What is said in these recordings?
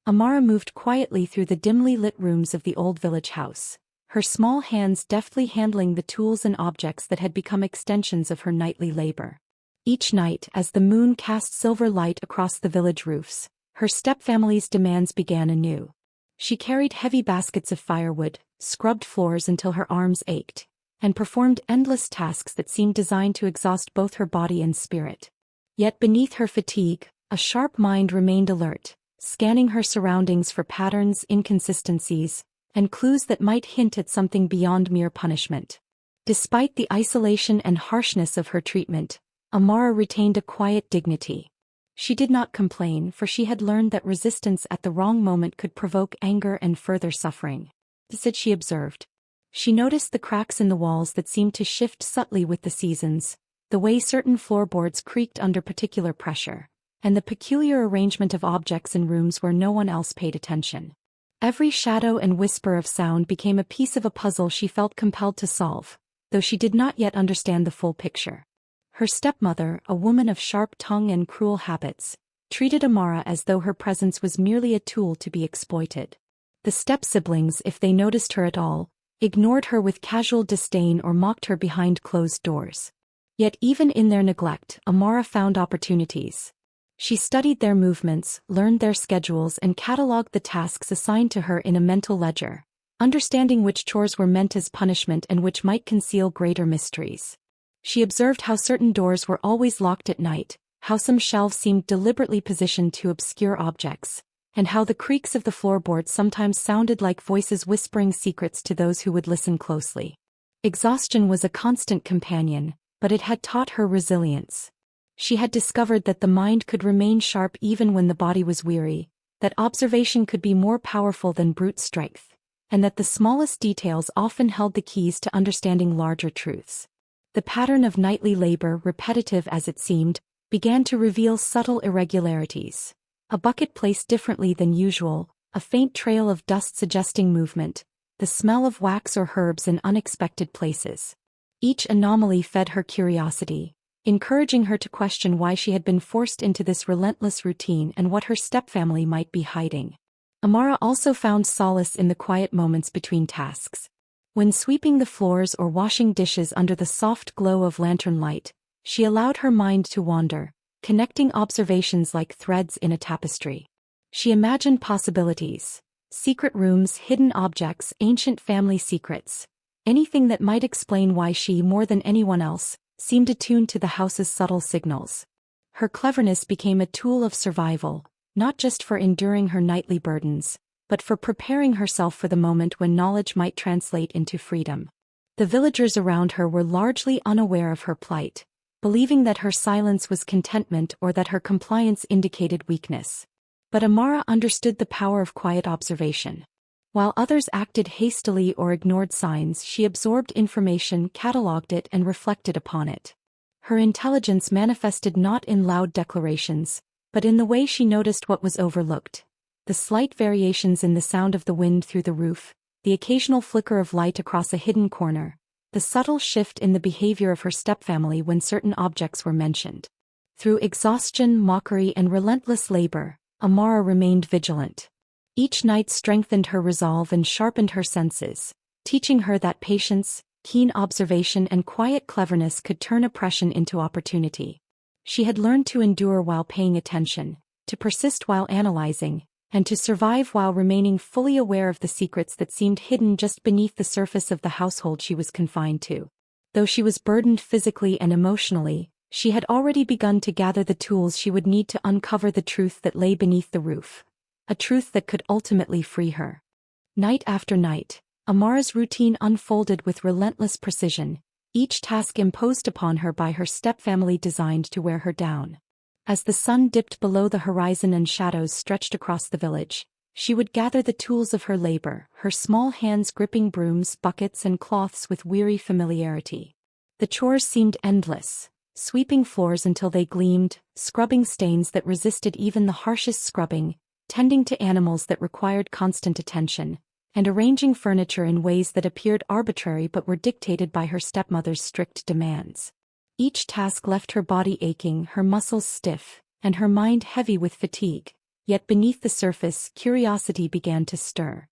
Amara moved quietly through the dimly lit rooms of the old village house, her small hands deftly handling the tools and objects that had become extensions of her nightly labor. Each night, as the moon cast silver light across the village roofs, her stepfamily's demands began anew. She carried heavy baskets of firewood, scrubbed floors until her arms ached, and performed endless tasks that seemed designed to exhaust both her body and spirit. Yet beneath her fatigue, a sharp mind remained alert, scanning her surroundings for patterns, inconsistencies, and clues that might hint at something beyond mere punishment. Despite the isolation and harshness of her treatment, Amara retained a quiet dignity. She did not complain, for she had learned that resistance at the wrong moment could provoke anger and further suffering. As she observed, she noticed the cracks in the walls that seemed to shift subtly with the seasons, the way certain floorboards creaked under particular pressure, and the peculiar arrangement of objects in rooms where no one else paid attention. Every shadow and whisper of sound became a piece of a puzzle she felt compelled to solve, though she did not yet understand the full picture. Her stepmother, a woman of sharp tongue and cruel habits, treated Amara as though her presence was merely a tool to be exploited. The step-siblings, if they noticed her at all, ignored her with casual disdain or mocked her behind closed doors. Yet even in their neglect, Amara found opportunities. She studied their movements, learned their schedules, and catalogued the tasks assigned to her in a mental ledger, understanding which chores were meant as punishment and which might conceal greater mysteries. She observed how certain doors were always locked at night, how some shelves seemed deliberately positioned to obscure objects, and how the creaks of the floorboards sometimes sounded like voices whispering secrets to those who would listen closely. Exhaustion was a constant companion, but it had taught her resilience. She had discovered that the mind could remain sharp even when the body was weary, that observation could be more powerful than brute strength, and that the smallest details often held the keys to understanding larger truths. The pattern of nightly labor, repetitive as it seemed, began to reveal subtle irregularities. A bucket placed differently than usual, a faint trail of dust suggesting movement, the smell of wax or herbs in unexpected places. Each anomaly fed her curiosity, encouraging her to question why she had been forced into this relentless routine and what her stepfamily might be hiding. Amara also found solace in the quiet moments between tasks. When sweeping the floors or washing dishes under the soft glow of lantern light, she allowed her mind to wander, connecting observations like threads in a tapestry. She imagined possibilities, secret rooms, hidden objects, ancient family secrets, anything that might explain why she, more than anyone else, seemed attuned to the house's subtle signals. Her cleverness became a tool of survival, not just for enduring her nightly burdens, but for preparing herself for the moment when knowledge might translate into freedom. The villagers around her were largely unaware of her plight, believing that her silence was contentment or that her compliance indicated weakness. But Amara understood the power of quiet observation. While others acted hastily or ignored signs, she absorbed information, catalogued it, and reflected upon it. Her intelligence manifested not in loud declarations, but in the way she noticed what was overlooked. The slight variations in the sound of the wind through the roof, the occasional flicker of light across a hidden corner, the subtle shift in the behavior of her stepfamily when certain objects were mentioned. Through exhaustion, mockery, and relentless labor, Amara remained vigilant. Each night strengthened her resolve and sharpened her senses, teaching her that patience, keen observation, and quiet cleverness could turn oppression into opportunity. She had learned to endure while paying attention, to persist while analyzing, and to survive while remaining fully aware of the secrets that seemed hidden just beneath the surface of the household she was confined to. Though she was burdened physically and emotionally, she had already begun to gather the tools she would need to uncover the truth that lay beneath the roof, a truth that could ultimately free her. Night after night, Amara's routine unfolded with relentless precision, each task imposed upon her by her stepfamily designed to wear her down. As the sun dipped below the horizon and shadows stretched across the village, she would gather the tools of her labor, her small hands gripping brooms, buckets, and cloths with weary familiarity. The chores seemed endless, sweeping floors until they gleamed, scrubbing stains that resisted even the harshest scrubbing, tending to animals that required constant attention, and arranging furniture in ways that appeared arbitrary but were dictated by her stepmother's strict demands. Each task left her body aching, her muscles stiff, and her mind heavy with fatigue, yet beneath the surface curiosity began to stir.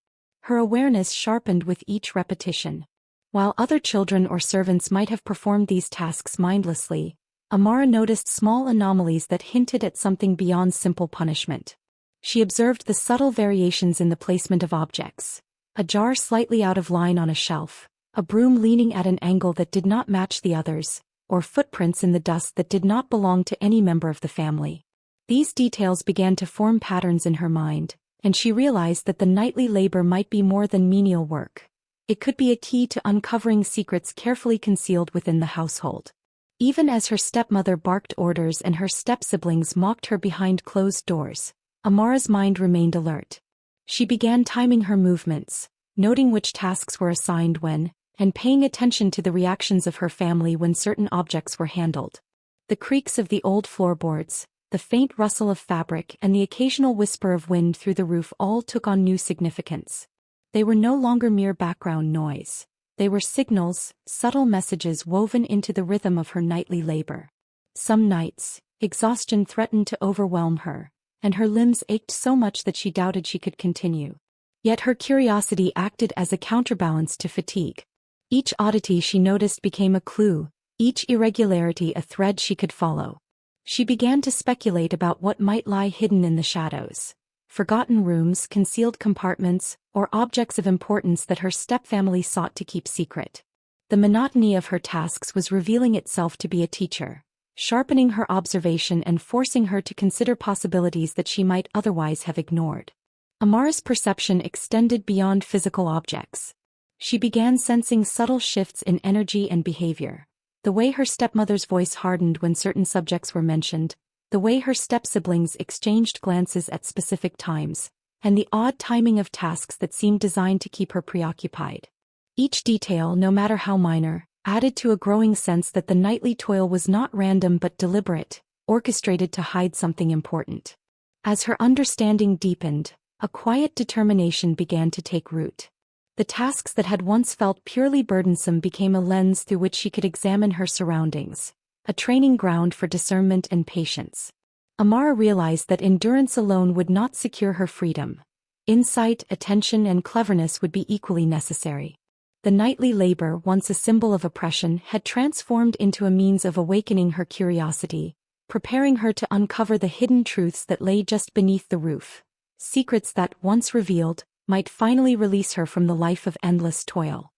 Her awareness sharpened with each repetition. While other children or servants might have performed these tasks mindlessly, Amara noticed small anomalies that hinted at something beyond simple punishment. She observed the subtle variations in the placement of objects: a jar slightly out of line on a shelf, a broom leaning at an angle that did not match the others, or footprints in the dust that did not belong to any member of the family. These details began to form patterns in her mind, and she realized that the nightly labor might be more than menial work. It could be a key to uncovering secrets carefully concealed within the household. Even as her stepmother barked orders and her step-siblings mocked her behind closed doors, Amara's mind remained alert. She began timing her movements, noting which tasks were assigned when, and paying attention to the reactions of her family when certain objects were handled. The creaks of the old floorboards, the faint rustle of fabric and the occasional whisper of wind through the roof all took on new significance. They were no longer mere background noise. They were signals, subtle messages woven into the rhythm of her nightly labor. Some nights, exhaustion threatened to overwhelm her, and her limbs ached so much that she doubted she could continue. Yet her curiosity acted as a counterbalance to fatigue. Each oddity she noticed became a clue, each irregularity a thread she could follow. She began to speculate about what might lie hidden in the shadows: forgotten rooms, concealed compartments, or objects of importance that her stepfamily sought to keep secret. The monotony of her tasks was revealing itself to be a teacher, sharpening her observation and forcing her to consider possibilities that she might otherwise have ignored. Amara's perception extended beyond physical objects. She began sensing subtle shifts in energy and behavior: the way her stepmother's voice hardened when certain subjects were mentioned, the way her step-siblings exchanged glances at specific times, and the odd timing of tasks that seemed designed to keep her preoccupied. Each detail, no matter how minor, added to a growing sense that the nightly toil was not random but deliberate, orchestrated to hide something important. As her understanding deepened, a quiet determination began to take root. The tasks that had once felt purely burdensome became a lens through which she could examine her surroundings, a training ground for discernment and patience. Amara realized that endurance alone would not secure her freedom. Insight, attention, and cleverness would be equally necessary. The nightly labor, once a symbol of oppression, had transformed into a means of awakening her curiosity, preparing her to uncover the hidden truths that lay just beneath the roof. Secrets that, once revealed, might finally release her from the life of endless toil.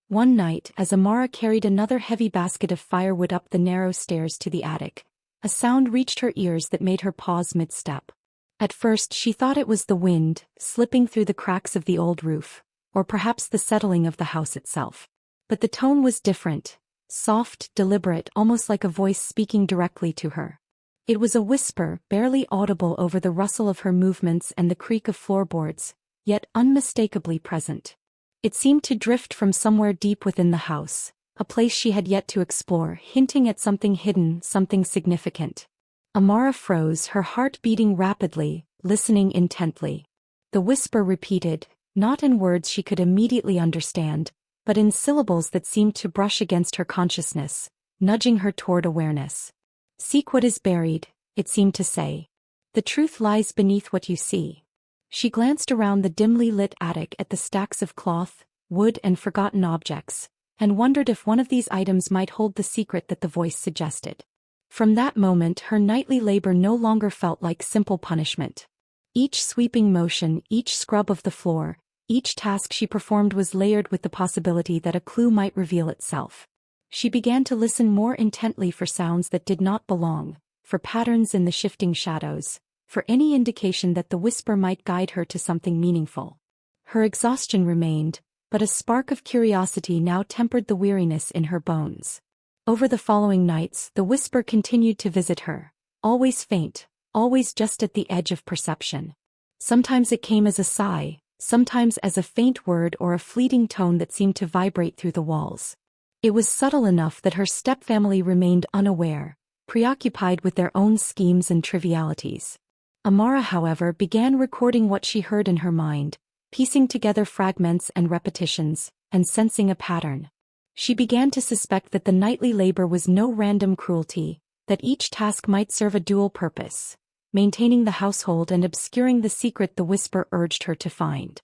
One night, as Amara carried another heavy basket of firewood up the narrow stairs to the attic, a sound reached her ears that made her pause mid-step. At first she thought it was the wind, slipping through the cracks of the old roof, or perhaps the settling of the house itself. But the tone was different, soft, deliberate, almost like a voice speaking directly to her. It was a whisper, barely audible over the rustle of her movements and the creak of floorboards, yet unmistakably present. It seemed to drift from somewhere deep within the house, a place she had yet to explore, hinting at something hidden, something significant. Amara froze, her heart beating rapidly, listening intently. The whisper repeated, not in words she could immediately understand, but in syllables that seemed to brush against her consciousness, nudging her toward awareness. "Seek what is buried," it seemed to say. "The truth lies beneath what you see." She glanced around the dimly lit attic at the stacks of cloth, wood, and forgotten objects, and wondered if one of these items might hold the secret that the voice suggested. From that moment, her nightly labor no longer felt like simple punishment. Each sweeping motion, each scrub of the floor, each task she performed was layered with the possibility that a clue might reveal itself. She began to listen more intently for sounds that did not belong, for patterns in the shifting shadows, for any indication that the whisper might guide her to something meaningful. Her exhaustion remained, but a spark of curiosity now tempered the weariness in her bones. Over the following nights, the whisper continued to visit her, always faint, always just at the edge of perception. Sometimes it came as a sigh, sometimes as a faint word or a fleeting tone that seemed to vibrate through the walls. It was subtle enough that her stepfamily remained unaware, preoccupied with their own schemes and trivialities. Amara, however, began recording what she heard in her mind, piecing together fragments and repetitions, and sensing a pattern. She began to suspect that the nightly labor was no random cruelty, that each task might serve a dual purpose: maintaining the household and obscuring the secret the whisper urged her to find.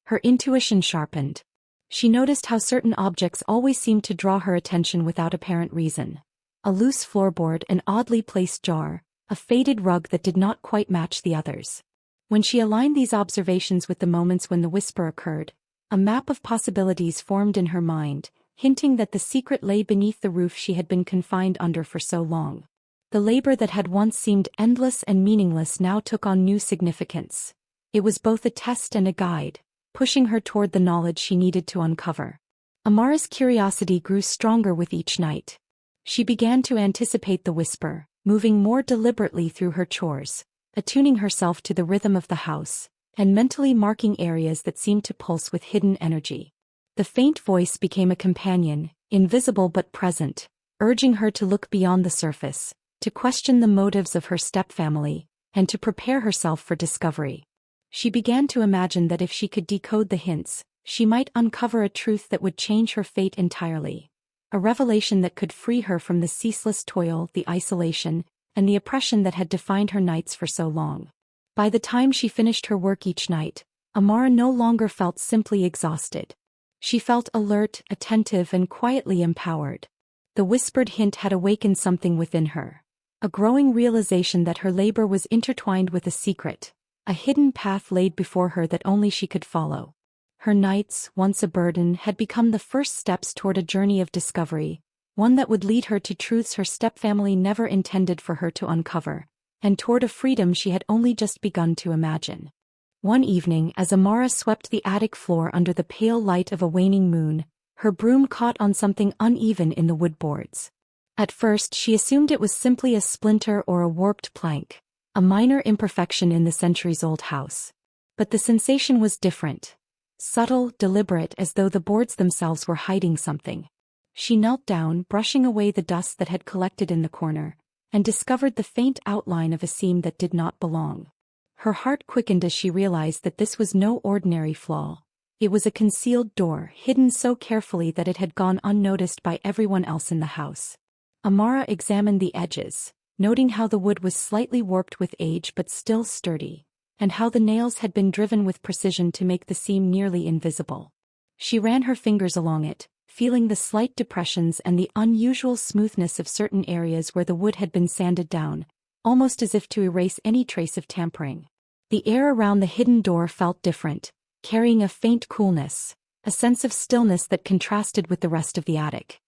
Her intuition sharpened. She noticed how certain objects always seemed to draw her attention without apparent reason. A loose floorboard, an oddly placed jar, a faded rug that did not quite match the others. When she aligned these observations with the moments when the whisper occurred, a map of possibilities formed in her mind, hinting that the secret lay beneath the roof she had been confined under for so long. The labor that had once seemed endless and meaningless now took on new significance. It was both a test and a guide, pushing her toward the knowledge she needed to uncover. Amara's curiosity grew stronger with each night. She began to anticipate the whisper, moving more deliberately through her chores, attuning herself to the rhythm of the house, and mentally marking areas that seemed to pulse with hidden energy. The faint voice became a companion, invisible but present, urging her to look beyond the surface, to question the motives of her stepfamily, and to prepare herself for discovery. She began to imagine that if she could decode the hints, she might uncover a truth that would change her fate entirely. A revelation that could free her from the ceaseless toil, the isolation, and the oppression that had defined her nights for so long. By the time she finished her work each night, Amara no longer felt simply exhausted. She felt alert, attentive, and quietly empowered. The whispered hint had awakened something within her. A growing realization that her labor was intertwined with a secret, a hidden path laid before her that only she could follow. Her nights, once a burden, had become the first steps toward a journey of discovery, one that would lead her to truths her stepfamily never intended for her to uncover, and toward a freedom she had only just begun to imagine. One evening, as Amara swept the attic floor under the pale light of a waning moon, her broom caught on something uneven in the wood boards. At first she assumed it was simply a splinter or a warped plank, a minor imperfection in the centuries-old house. But the sensation was different. Subtle, deliberate, as though the boards themselves were hiding something. She knelt down, brushing away the dust that had collected in the corner, and discovered the faint outline of a seam that did not belong. Her heart quickened as she realized that this was no ordinary flaw. It was a concealed door, hidden so carefully that it had gone unnoticed by everyone else in the house. Amara examined the edges, noting how the wood was slightly warped with age but still sturdy, and how the nails had been driven with precision to make the seam nearly invisible. She ran her fingers along it, feeling the slight depressions and the unusual smoothness of certain areas where the wood had been sanded down, almost as if to erase any trace of tampering. The air around the hidden door felt different, carrying a faint coolness, a sense of stillness that contrasted with the rest of the attic.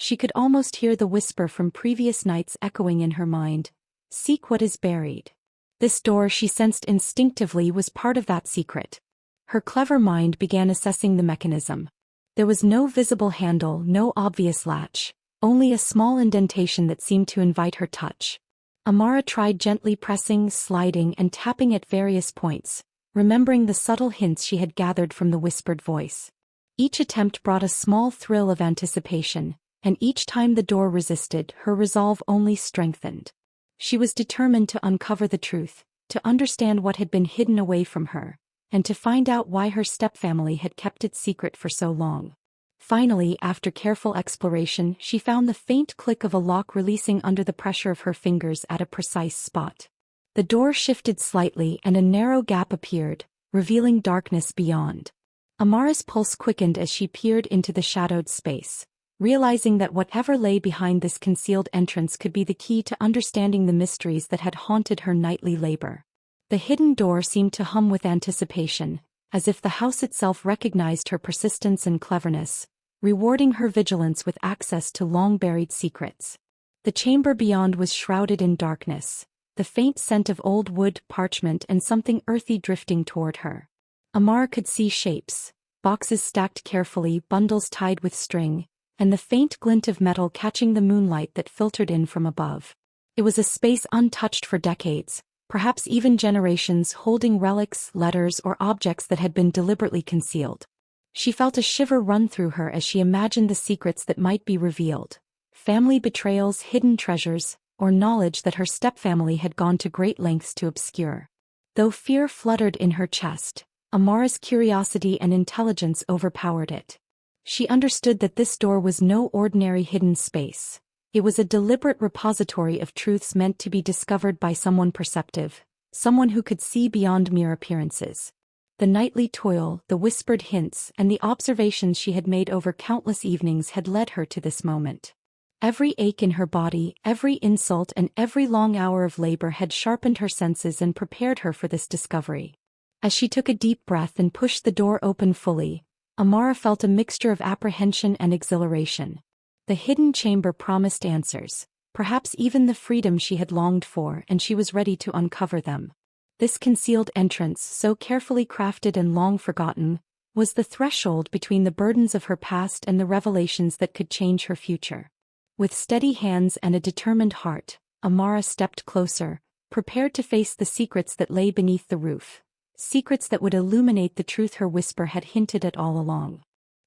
She could almost hear the whisper from previous nights echoing in her mind, "Seek what is buried." This door, she sensed instinctively, was part of that secret. Her clever mind began assessing the mechanism. There was no visible handle, no obvious latch, only a small indentation that seemed to invite her touch. Amara tried gently pressing, sliding, and tapping at various points, remembering the subtle hints she had gathered from the whispered voice. Each attempt brought a small thrill of anticipation, and each time the door resisted, her resolve only strengthened. She was determined to uncover the truth, to understand what had been hidden away from her, and to find out why her stepfamily had kept it secret for so long. Finally, after careful exploration, she found the faint click of a lock releasing under the pressure of her fingers at a precise spot. The door shifted slightly and a narrow gap appeared, revealing darkness beyond. Amara's pulse quickened as she peered into the shadowed space, realizing that whatever lay behind this concealed entrance could be the key to understanding the mysteries that had haunted her nightly labor. The hidden door seemed to hum with anticipation, as if the house itself recognized her persistence and cleverness, rewarding her vigilance with access to long-buried secrets. The chamber beyond was shrouded in darkness, the faint scent of old wood, parchment, and something earthy drifting toward her. Amara could see shapes, boxes stacked carefully, bundles tied with string, and the faint glint of metal catching the moonlight that filtered in from above. It was a space untouched for decades, perhaps even generations, holding relics, letters, or objects that had been deliberately concealed. She felt a shiver run through her as she imagined the secrets that might be revealed. Family betrayals, hidden treasures, or knowledge that her stepfamily had gone to great lengths to obscure. Though fear fluttered in her chest, Amara's curiosity and intelligence overpowered it. She understood that this door was no ordinary hidden space. It was a deliberate repository of truths meant to be discovered by someone perceptive, someone who could see beyond mere appearances. The nightly toil, the whispered hints, and the observations she had made over countless evenings had led her to this moment. Every ache in her body, every insult, and every long hour of labor had sharpened her senses and prepared her for this discovery. As she took a deep breath and pushed the door open fully, Amara felt a mixture of apprehension and exhilaration. The hidden chamber promised answers, perhaps even the freedom she had longed for, and she was ready to uncover them. This concealed entrance, so carefully crafted and long forgotten, was the threshold between the burdens of her past and the revelations that could change her future. With steady hands and a determined heart, Amara stepped closer, prepared to face the secrets that lay beneath the roof, secrets that would illuminate the truth her whisper had hinted at all along.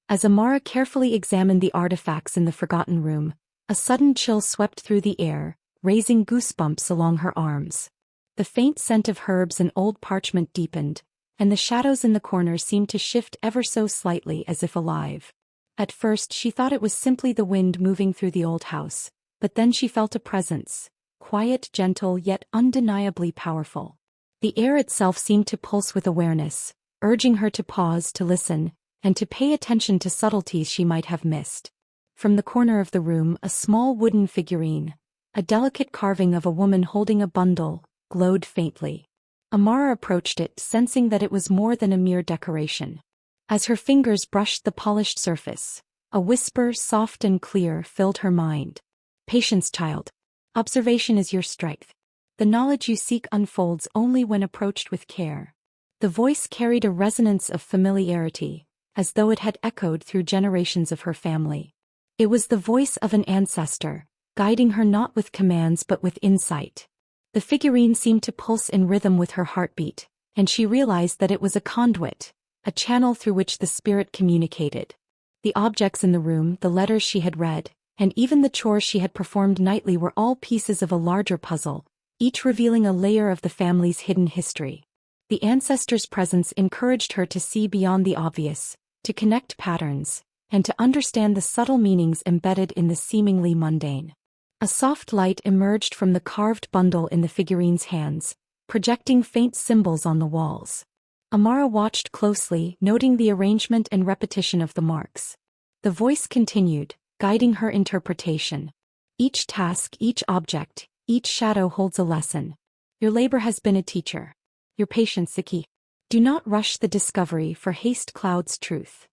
As Amara carefully examined the artifacts in the forgotten room, a sudden chill swept through the air, raising goosebumps along her arms. The faint scent of herbs and old parchment deepened, and the shadows in the corners seemed to shift ever so slightly as if alive. At first she thought it was simply the wind moving through the old house, but then she felt a presence, quiet, gentle, yet undeniably powerful. The air itself seemed to pulse with awareness, urging her to pause, to listen, and to pay attention to subtleties she might have missed. From the corner of the room, a small wooden figurine, a delicate carving of a woman holding a bundle, glowed faintly. Amara approached it, sensing that it was more than a mere decoration. As her fingers brushed the polished surface, a whisper, soft and clear, filled her mind. "Patience, child. Observation is your strength. The knowledge you seek unfolds only when approached with care." The voice carried a resonance of familiarity, as though it had echoed through generations of her family. It was the voice of an ancestor, guiding her not with commands but with insight. The figurine seemed to pulse in rhythm with her heartbeat, and she realized that it was a conduit, a channel through which the spirit communicated. The objects in the room, the letters she had read, and even the chores she had performed nightly were all pieces of a larger puzzle, each revealing a layer of the family's hidden history. The ancestors' presence encouraged her to see beyond the obvious, to connect patterns, and to understand the subtle meanings embedded in the seemingly mundane. A soft light emerged from the carved bundle in the figurine's hands, projecting faint symbols on the walls. Amara watched closely, noting the arrangement and repetition of the marks. The voice continued, guiding her interpretation. "Each task, each object, each shadow holds a lesson. Your labor has been a teacher. Your patience the key. Do not rush the discovery, for haste clouds truth."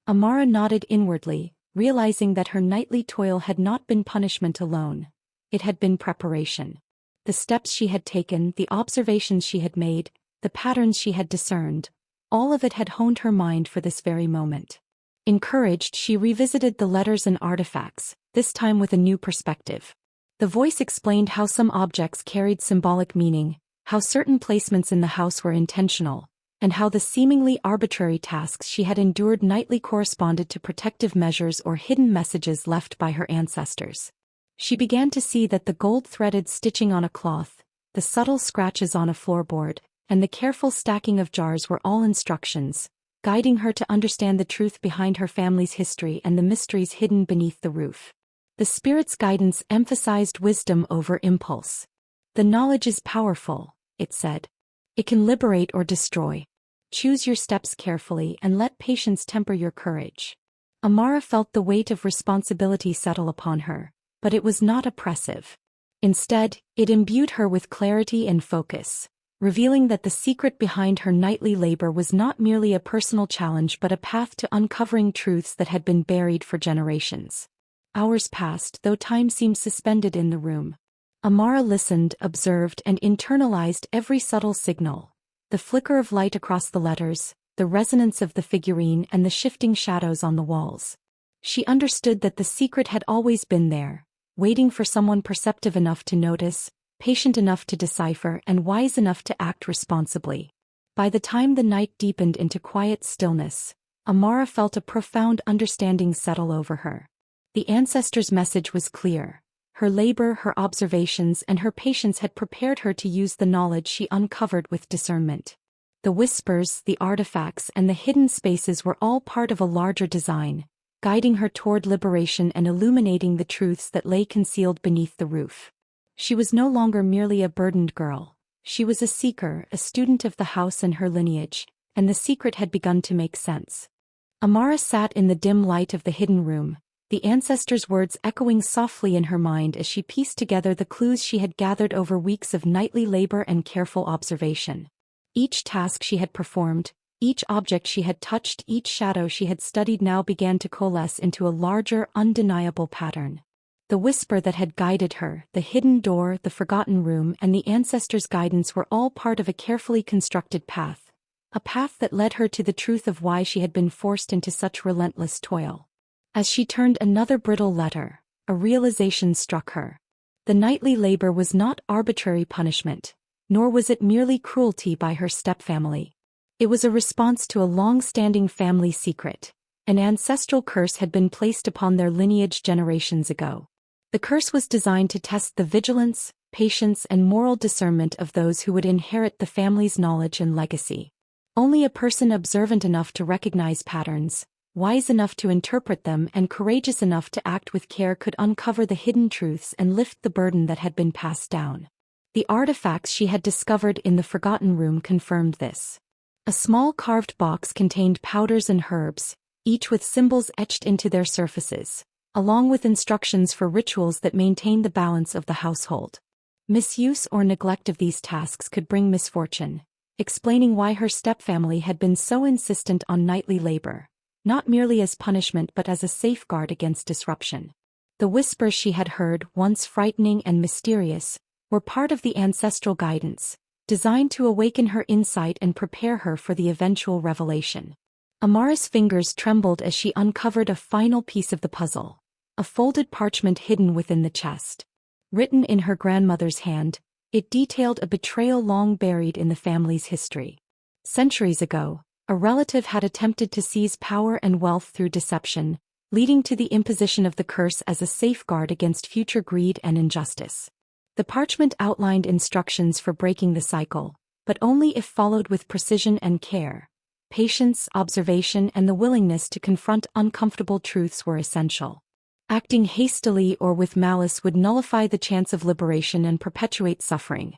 Amara nodded inwardly, realizing that her nightly toil had not been punishment alone. It had been preparation. The steps she had taken, the observations she had made, the patterns she had discerned, all of it had honed her mind for this very moment. Encouraged, she revisited the letters and artifacts, this time with a new perspective. The voice explained how some objects carried symbolic meaning, how certain placements in the house were intentional, and how the seemingly arbitrary tasks she had endured nightly corresponded to protective measures or hidden messages left by her ancestors. She began to see that the gold-threaded stitching on a cloth, the subtle scratches on a floorboard, and the careful stacking of jars were all instructions, guiding her to understand the truth behind her family's history and the mysteries hidden beneath the roof. The spirit's guidance emphasized wisdom over impulse. "The knowledge is powerful," it said. "It can liberate or destroy. Choose your steps carefully and let patience temper your courage." Amara felt the weight of responsibility settle upon her, but it was not oppressive. Instead, it imbued her with clarity and focus, revealing that the secret behind her nightly labor was not merely a personal challenge but a path to uncovering truths that had been buried for generations. Hours passed, though time seemed suspended in the room. Amara listened, observed, and internalized every subtle signal. The flicker of light across the letters, the resonance of the figurine, and the shifting shadows on the walls. She understood that the secret had always been there, waiting for someone perceptive enough to notice, patient enough to decipher, and wise enough to act responsibly. By the time the night deepened into quiet stillness, Amara felt a profound understanding settle over her. The ancestors' message was clear. Her labor, her observations, and her patience had prepared her to use the knowledge she uncovered with discernment. The whispers, the artifacts, and the hidden spaces were all part of a larger design, guiding her toward liberation and illuminating the truths that lay concealed beneath the roof. She was no longer merely a burdened girl. She was a seeker, a student of the house and her lineage, and the secret had begun to make sense. Amara sat in the dim light of the hidden room, the ancestors' words echoing softly in her mind as she pieced together the clues she had gathered over weeks of nightly labor and careful observation. Each task she had performed, each object she had touched, each shadow she had studied now began to coalesce into a larger, undeniable pattern. The whisper that had guided her, the hidden door, the forgotten room, and the ancestors' guidance were all part of a carefully constructed path. A path that led her to the truth of why she had been forced into such relentless toil. As she turned another brittle letter, a realization struck her. The nightly labor was not arbitrary punishment, nor was it merely cruelty by her stepfamily. It was a response to a long-standing family secret. An ancestral curse had been placed upon their lineage generations ago. The curse was designed to test the vigilance, patience, and moral discernment of those who would inherit the family's knowledge and legacy. Only a person observant enough to recognize patterns, wise enough to interpret them, and courageous enough to act with care could uncover the hidden truths and lift the burden that had been passed down. The artifacts she had discovered in the forgotten room confirmed this. A small carved box contained powders and herbs, each with symbols etched into their surfaces, along with instructions for rituals that maintained the balance of the household. Misuse or neglect of these tasks could bring misfortune, explaining why her stepfamily had been so insistent on nightly labor, not merely as punishment but as a safeguard against disruption. The whispers she had heard, once frightening and mysterious, were part of the ancestral guidance, designed to awaken her insight and prepare her for the eventual revelation. Amara's fingers trembled as she uncovered a final piece of the puzzle, a folded parchment hidden within the chest. Written in her grandmother's hand, it detailed a betrayal long buried in the family's history. Centuries ago, a relative had attempted to seize power and wealth through deception, leading to the imposition of the curse as a safeguard against future greed and injustice. The parchment outlined instructions for breaking the cycle, but only if followed with precision and care. Patience, observation, and the willingness to confront uncomfortable truths were essential. Acting hastily or with malice would nullify the chance of liberation and perpetuate suffering.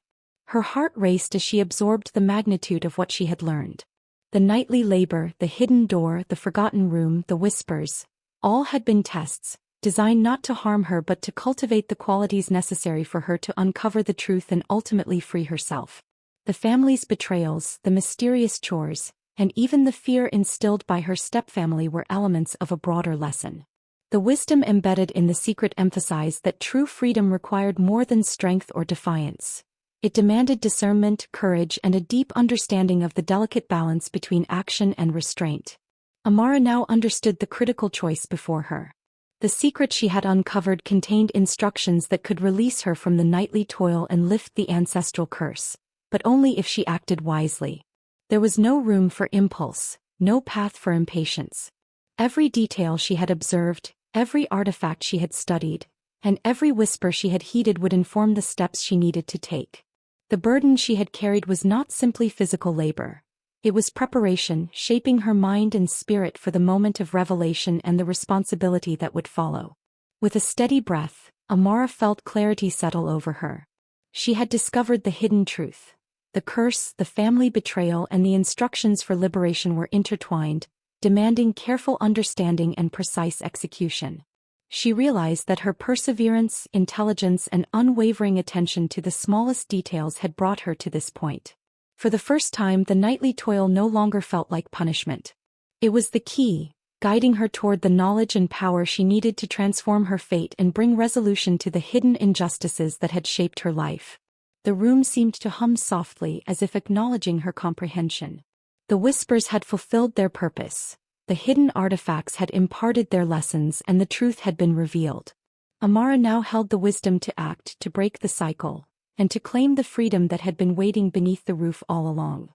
Her heart raced as she absorbed the magnitude of what she had learned. The nightly labor, the hidden door, the forgotten room, the whispers, all had been tests, designed not to harm her but to cultivate the qualities necessary for her to uncover the truth and ultimately free herself. The family's betrayals, the mysterious chores, and even the fear instilled by her stepfamily were elements of a broader lesson. The wisdom embedded in the secret emphasized that true freedom required more than strength or defiance. It demanded discernment, courage, and a deep understanding of the delicate balance between action and restraint. Amara now understood the critical choice before her. The secret she had uncovered contained instructions that could release her from the nightly toil and lift the ancestral curse, but only if she acted wisely. There was no room for impulse, no path for impatience. Every detail she had observed, every artifact she had studied, and every whisper she had heeded would inform the steps she needed to take. The burden she had carried was not simply physical labor. It was preparation, shaping her mind and spirit for the moment of revelation and the responsibility that would follow. With a steady breath, Amara felt clarity settle over her. She had discovered the hidden truth. The curse, the family betrayal, and the instructions for liberation were intertwined, demanding careful understanding and precise execution. She realized that her perseverance, intelligence, and unwavering attention to the smallest details had brought her to this point. For the first time, the nightly toil no longer felt like punishment. It was the key, guiding her toward the knowledge and power she needed to transform her fate and bring resolution to the hidden injustices that had shaped her life. The room seemed to hum softly as if acknowledging her comprehension. The whispers had fulfilled their purpose. The hidden artifacts had imparted their lessons and the truth had been revealed. Amara now held the wisdom to act, to break the cycle, and to claim the freedom that had been waiting beneath the roof all along.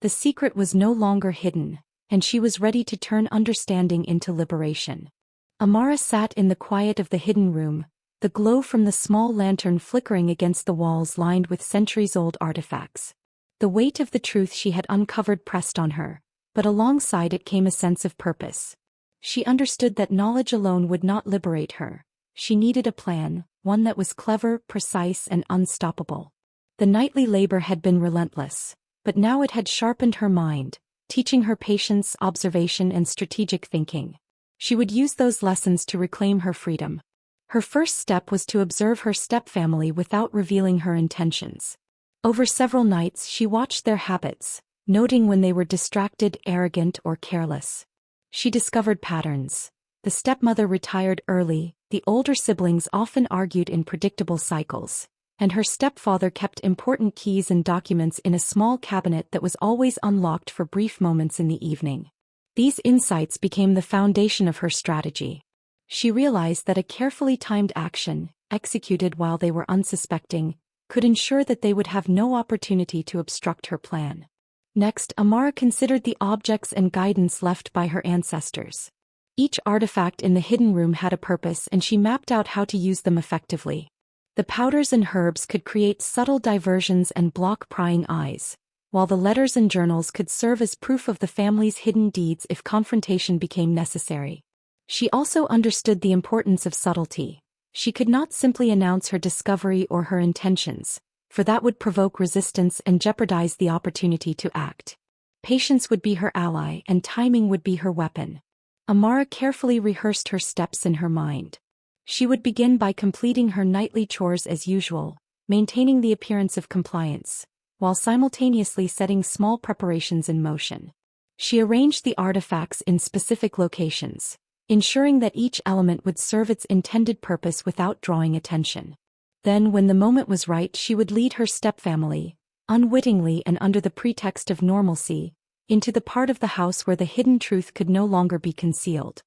The secret was no longer hidden, and she was ready to turn understanding into liberation. Amara sat in the quiet of the hidden room, the glow from the small lantern flickering against the walls lined with centuries-old artifacts. The weight of the truth she had uncovered pressed on her, but alongside it came a sense of purpose. She understood that knowledge alone would not liberate her. She needed a plan, one that was clever, precise, and unstoppable. The nightly labor had been relentless, but now it had sharpened her mind, teaching her patience, observation, and strategic thinking. She would use those lessons to reclaim her freedom. Her first step was to observe her stepfamily without revealing her intentions. Over several nights she watched their habits, noting when they were distracted, arrogant, or careless. She discovered patterns. The stepmother retired early, the older siblings often argued in predictable cycles, and her stepfather kept important keys and documents in a small cabinet that was always unlocked for brief moments in the evening. These insights became the foundation of her strategy. She realized that a carefully timed action, executed while they were unsuspecting, could ensure that they would have no opportunity to obstruct her plan. Next, Amara considered the objects and guidance left by her ancestors. Each artifact in the hidden room had a purpose, and she mapped out how to use them effectively. The powders and herbs could create subtle diversions and block prying eyes, while the letters and journals could serve as proof of the family's hidden deeds if confrontation became necessary. She also understood the importance of subtlety. She could not simply announce her discovery or her intentions, for that would provoke resistance and jeopardize the opportunity to act. Patience would be her ally, and timing would be her weapon. Amara carefully rehearsed her steps in her mind. She would begin by completing her nightly chores as usual, maintaining the appearance of compliance, while simultaneously setting small preparations in motion. She arranged the artifacts in specific locations, ensuring that each element would serve its intended purpose without drawing attention. Then, when the moment was right, she would lead her stepfamily, unwittingly and under the pretext of normalcy, into the part of the house where the hidden truth could no longer be concealed.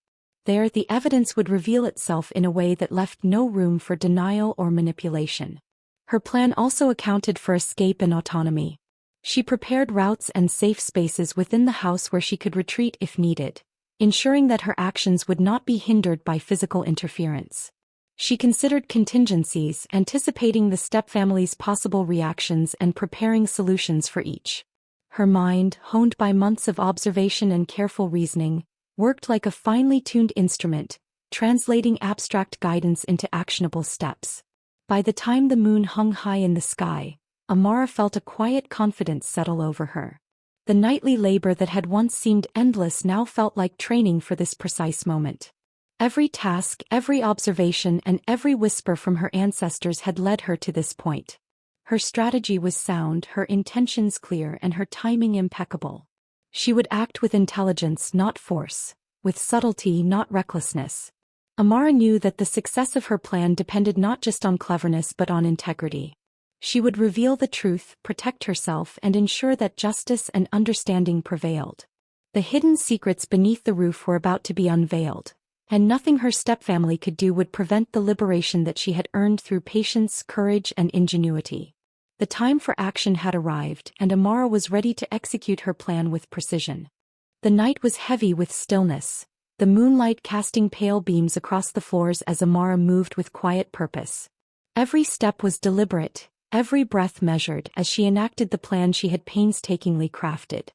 There, the evidence would reveal itself in a way that left no room for denial or manipulation. Her plan also accounted for escape and autonomy. She prepared routes and safe spaces within the house where she could retreat if needed, ensuring that her actions would not be hindered by physical interference. She considered contingencies, anticipating the stepfamily's possible reactions and preparing solutions for each. Her mind, honed by months of observation and careful reasoning, worked like a finely tuned instrument, translating abstract guidance into actionable steps. By the time the moon hung high in the sky, Amara felt a quiet confidence settle over her. The nightly labor that had once seemed endless now felt like training for this precise moment. Every task, every observation, and every whisper from her ancestors had led her to this point. Her strategy was sound, her intentions clear, and her timing impeccable. She would act with intelligence, not force, with subtlety, not recklessness. Amara knew that the success of her plan depended not just on cleverness but on integrity. She would reveal the truth, protect herself, and ensure that justice and understanding prevailed. The hidden secrets beneath the roof were about to be unveiled, and nothing her stepfamily could do would prevent the liberation that she had earned through patience, courage, and ingenuity. The time for action had arrived, and Amara was ready to execute her plan with precision. The night was heavy with stillness, the moonlight casting pale beams across the floors as Amara moved with quiet purpose. Every step was deliberate, every breath measured as she enacted the plan she had painstakingly crafted.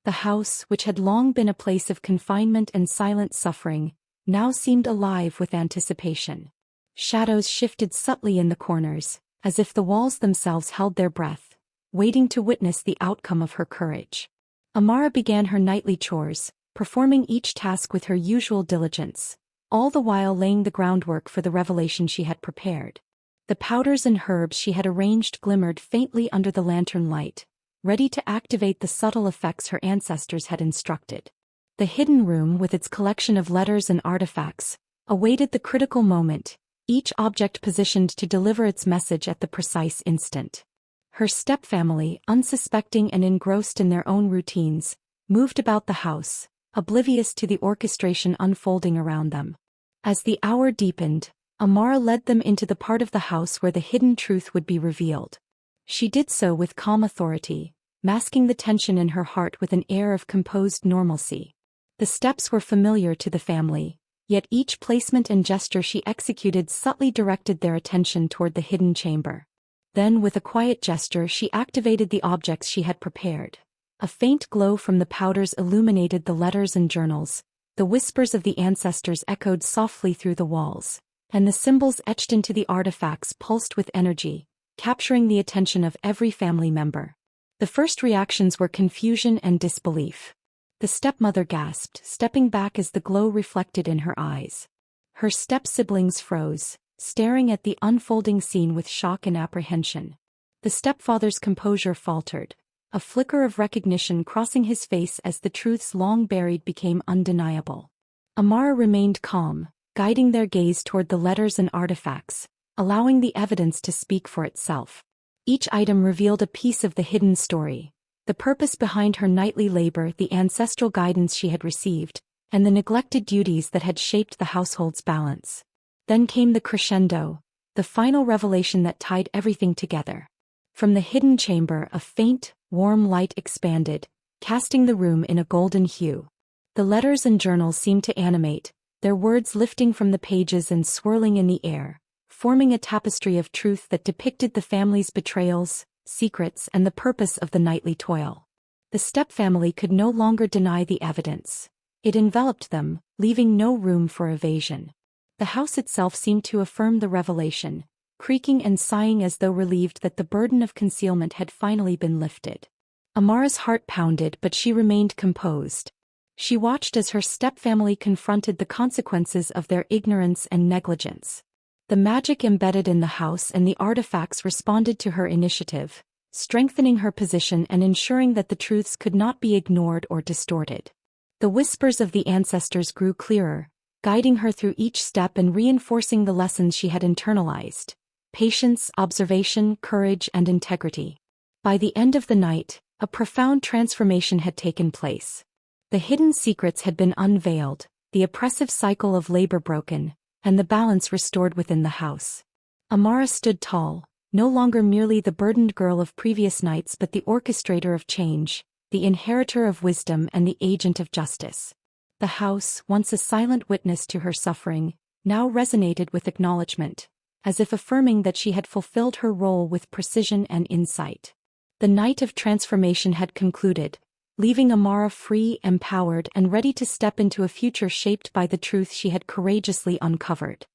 The house, which had long been a place of confinement and silent suffering, now seemed alive with anticipation. Shadows shifted subtly in the corners, as if the walls themselves held their breath, waiting to witness the outcome of her courage. Amara began her nightly chores, performing each task with her usual diligence, all the while laying the groundwork for the revelation she had prepared. The powders and herbs she had arranged glimmered faintly under the lantern light, ready to activate the subtle effects her ancestors had instructed. The hidden room, with its collection of letters and artifacts, awaited the critical moment, each object positioned to deliver its message at the precise instant. Her stepfamily, unsuspecting and engrossed in their own routines, moved about the house, oblivious to the orchestration unfolding around them. As the hour deepened, Amara led them into the part of the house where the hidden truth would be revealed. She did so with calm authority, masking the tension in her heart with an air of composed normalcy. The steps were familiar to the family, yet each placement and gesture she executed subtly directed their attention toward the hidden chamber. Then, with a quiet gesture, she activated the objects she had prepared. A faint glow from the powders illuminated the letters and journals, the whispers of the ancestors echoed softly through the walls, and the symbols etched into the artifacts pulsed with energy, capturing the attention of every family member. The first reactions were confusion and disbelief. The stepmother gasped, stepping back as the glow reflected in her eyes. Her step-siblings froze, staring at the unfolding scene with shock and apprehension. The stepfather's composure faltered, a flicker of recognition crossing his face as the truths long buried became undeniable. Amara remained calm, guiding their gaze toward the letters and artifacts, allowing the evidence to speak for itself. Each item revealed a piece of the hidden story, the purpose behind her nightly labor, the ancestral guidance she had received, and the neglected duties that had shaped the household's balance. Then came the crescendo, the final revelation that tied everything together. From the hidden chamber, a faint, warm light expanded, casting the room in a golden hue. The letters and journals seemed to animate, their words lifting from the pages and swirling in the air, forming a tapestry of truth that depicted the family's betrayals, secrets, and the purpose of the nightly toil. The stepfamily could no longer deny the evidence. It enveloped them, leaving no room for evasion. The house itself seemed to affirm the revelation, creaking and sighing as though relieved that the burden of concealment had finally been lifted. Amara's heart pounded, but she remained composed. She watched as her stepfamily confronted the consequences of their ignorance and negligence. The magic embedded in the house and the artifacts responded to her initiative, strengthening her position and ensuring that the truths could not be ignored or distorted. The whispers of the ancestors grew clearer, guiding her through each step and reinforcing the lessons she had internalized: patience, observation, courage, and integrity. By the end of the night, a profound transformation had taken place. The hidden secrets had been unveiled, the oppressive cycle of labor broken, and the balance restored within the house. Amara stood tall, no longer merely the burdened girl of previous nights but the orchestrator of change, the inheritor of wisdom and the agent of justice. The house, once a silent witness to her suffering, now resonated with acknowledgement, as if affirming that she had fulfilled her role with precision and insight. The night of transformation had concluded, leaving Amara free, empowered, and ready to step into a future shaped by the truth she had courageously uncovered.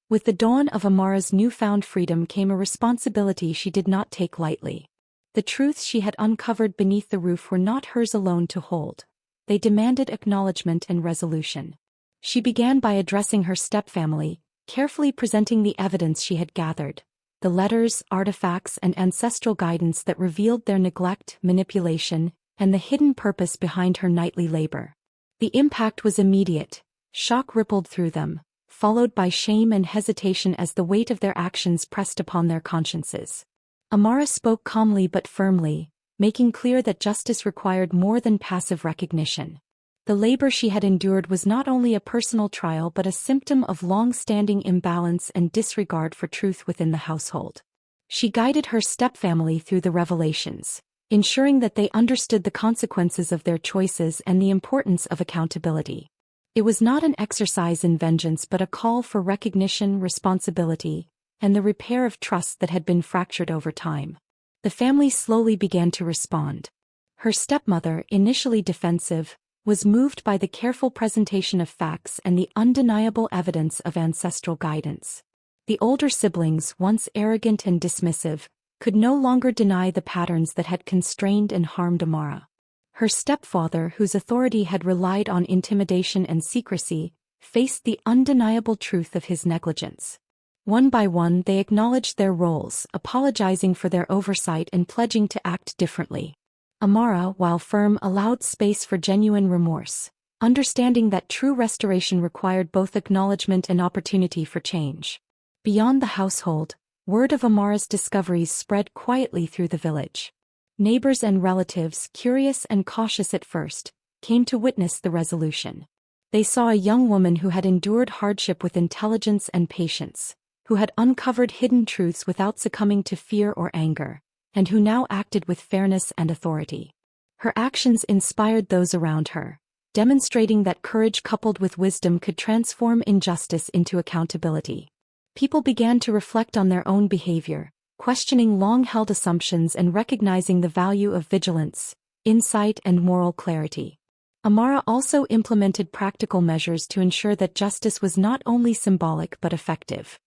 With the dawn of Amara's newfound freedom came a responsibility she did not take lightly. The truths she had uncovered beneath the roof were not hers alone to hold. They demanded acknowledgement and resolution. She began by addressing her stepfamily, carefully presenting the evidence she had gathered, the letters, artifacts, and ancestral guidance that revealed their neglect, manipulation, and the hidden purpose behind her nightly labor. The impact was immediate. Shock rippled through them, followed by shame and hesitation as the weight of their actions pressed upon their consciences. Amara spoke calmly but firmly, making clear that justice required more than passive recognition. The labor she had endured was not only a personal trial but a symptom of long-standing imbalance and disregard for truth within the household. She guided her stepfamily through the revelations, ensuring that they understood the consequences of their choices and the importance of accountability. It was not an exercise in vengeance but a call for recognition, responsibility, and the repair of trust that had been fractured over time. The family slowly began to respond. Her stepmother, initially defensive, was moved by the careful presentation of facts and the undeniable evidence of ancestral guidance. The older siblings, once arrogant and dismissive, could no longer deny the patterns that had constrained and harmed Amara. Her stepfather, whose authority had relied on intimidation and secrecy, faced the undeniable truth of his negligence. One by one they acknowledged their roles, apologizing for their oversight and pledging to act differently. Amara, while firm, allowed space for genuine remorse, understanding that true restoration required both acknowledgement and opportunity for change. Beyond the household, word of Amara's discoveries spread quietly through the village. Neighbors and relatives, curious and cautious at first, came to witness the resolution. They saw a young woman who had endured hardship with intelligence and patience, who had uncovered hidden truths without succumbing to fear or anger, and who now acted with fairness and authority. Her actions inspired those around her, demonstrating that courage coupled with wisdom could transform injustice into accountability. People began to reflect on their own behavior, questioning long-held assumptions and recognizing the value of vigilance, insight, and moral clarity. Amara also implemented practical measures to ensure that justice was not only symbolic but effective.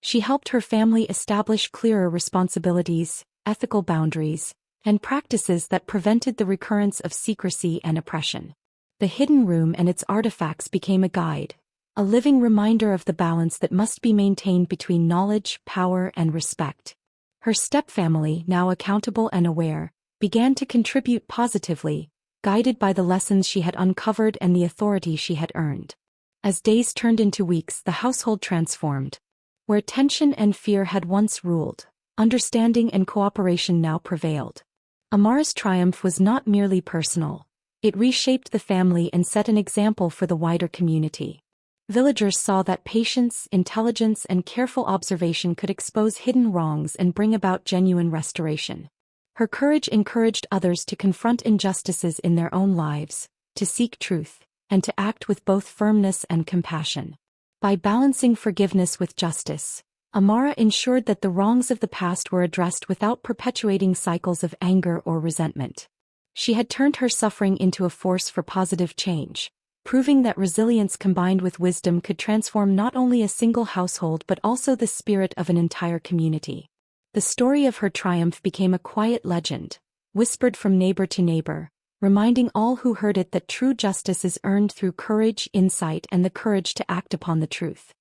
She helped her family establish clearer responsibilities, ethical boundaries, and practices that prevented the recurrence of secrecy and oppression. The hidden room and its artifacts became a guide, a living reminder of the balance that must be maintained between knowledge, power, and respect. Her stepfamily, now accountable and aware, began to contribute positively, guided by the lessons she had uncovered and the authority she had earned. As days turned into weeks, the household transformed. Where tension and fear had once ruled, understanding and cooperation now prevailed. Amara's triumph was not merely personal. It reshaped the family and set an example for the wider community. Villagers saw that patience, intelligence, and careful observation could expose hidden wrongs and bring about genuine restoration. Her courage encouraged others to confront injustices in their own lives, to seek truth, and to act with both firmness and compassion. By balancing forgiveness with justice, Amara ensured that the wrongs of the past were addressed without perpetuating cycles of anger or resentment. She had turned her suffering into a force for positive change, proving that resilience combined with wisdom could transform not only a single household but also the spirit of an entire community. The story of her triumph became a quiet legend, whispered from neighbor to neighbor, reminding all who heard it that true justice is earned through courage, insight, and the courage to act upon the truth.